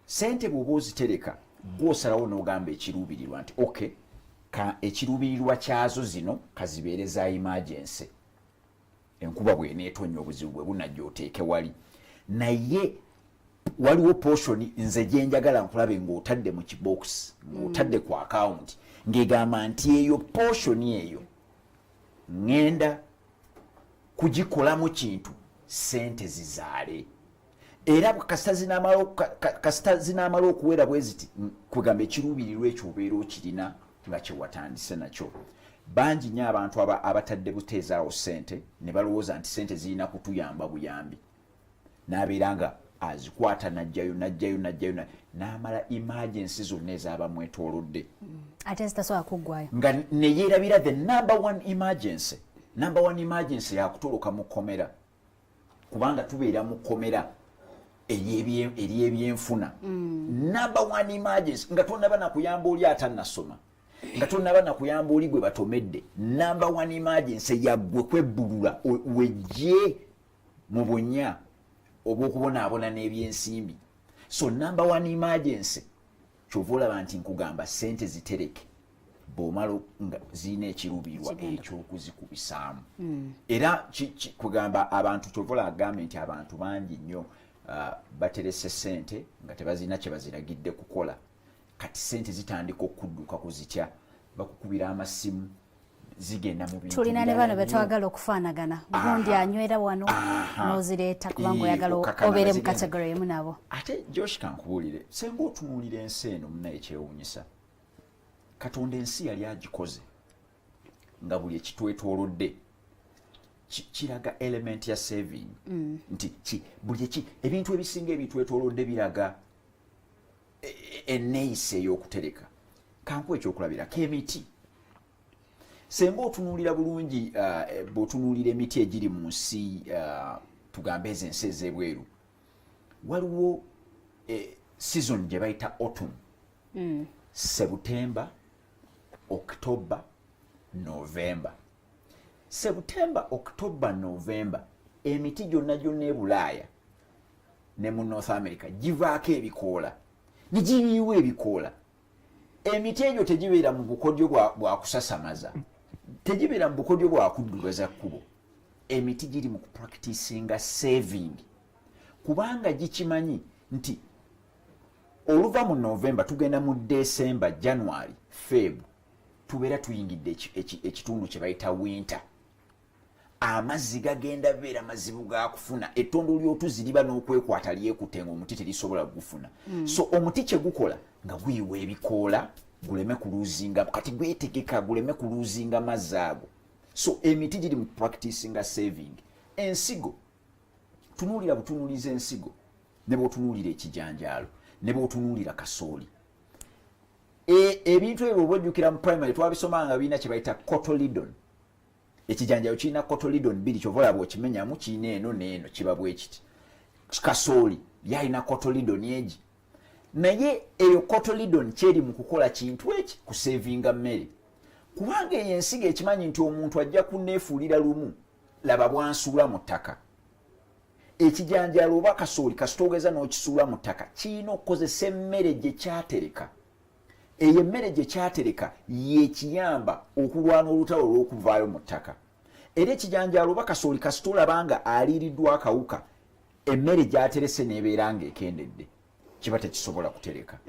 sente bw'oba ozitereka gw'osalawo n'ogamba ekiruubirirwa nti okay ka ekiruubirirwa kyazo zino kazibeere za emergency enkuba bw'eneetonya obuzibu bwe bunajja oteeke wali naye waliwo portion nze gye njagala nkulabe ng'otadde mu kibox ng'otadde ku account ng'egamba nti eyo portion eyo ngenda kugikolamu kintu sente zizaale era kasita zinaamala okuwera bwe ziti kugamba ekiruubirirwa ekyo obeera okirina nga kyewatandise nakyo. Bangi nnyo abantu abatadde buteezaawo sente ne balowooza nti sente zirina kutuyamba buyambi n'abeera nga azikwata najjayo n'amala emergency zonna ezaaba mwetoolodde ate zitasobola kuggwayo nga ne yeerabira the number one emergency yakutoloka mu kkomera kubanga tubeera mu kkomera eri ebyenfuna number one emergency nga tonnaba nakuyamba oli atannasoma nga tonnaba nakuyamba oli gwe batomedde number one emergency yaggwe kwebbulula wejje mu bunya obw'okubonaabona n'ebyensimbi. So number one emergency kyova olaba nti nkugamba sente zitereke bw'omala nga zirina ekiruubirirwa eky'okuzikubisaamu era kugamba abantu kyova olaba agambe nti abantu bangi nnyo baterese sente nga tebazirina kye baziragidde kukola kati sente zitandika okudduka ku zitya bakukubira amasimu zigenda mu bintu tulina ne bano betwagala okufaanagana gundi anywera wano n'ozireeta kubanga oyagala obeere mu category emu nabo. Ate Josh kankubuulire senga otunuulira ensi eno munaye ekyewuunyisa Katonda ensi yali agikoze nga buli ekitwetoolodde kiraga element ya saving nti buli ebintu ebisinga ebitwetoolodde biraga enneeyisa ey'okutereka. Kankuwa ekyokulabirako emiti senga otunuulira bulungi bw'otunuulira emiti egiri mu nsi tugambe ezo ensi ez'ebweru waliwo season gye bayita autumn September, October, November. September, October, November emiti gyonna e Bulaaya ne mu North America givaako ebikoola ne giriiwo ebikoola. Emiti egyo tegibeera mu bukodyo bwa kusasamaza tegibeera mu bukodyo bwa kuddugaza kkubo. Emiti giri mu kupracticinga saving kubanga gikimanyi nti oluva mu November tugenda mu December, January, Feb tubeera tuyingidde ekitundu kye bayita winter. Amazzi gagenda beera mazibu ga kufuna ettondo ly'otuzi liba n'okwekwata lyekutte ng'omuti terisobola kugufuna. So omuti kye gukola nga guyiwa ebikoola guleme kuluzinga kati gwetegeka guleme kuluzinga mazzi ago. So emiti giri mu practicinga saving. Ensigo tunuulira butunuuliza ensigo ne bw'otunuulira ekijanjaalo ne bw'otunuulira kasooli. Ebintu ebyo bw'ojjukira mu primary twabisomanga birina kye bayita cotyledon. Ekijanjaalo kirina cotyledon bbiri kyova olaba okimenyamu kirina eno n'eno kiba bwe kiti. Kasooli yalina cotyledon egi naye eyo cotyledon kyeri mu kukola kintu eki kusevinga mmere kubanga eyo ensigo ekimanyi nti omuntu ajja kunneefuulira lumu laba bwansuula mu ttaka. Ekijanjaalo oba kasooli kasita ogeza n'okisuula mu ttaka kirina okukozesa emmere gye kyatereka. Eyo emmere gye kyatereka yeekiyamba okulwana olutalo olw'okuvaayo mu ttaka. Era ekijanjaalo oba kasooli kasita olaba nga aliiriddwa akawuka emmere gy'aterese n'ebeera ng'ekendedde kiba tekisobola kutereka.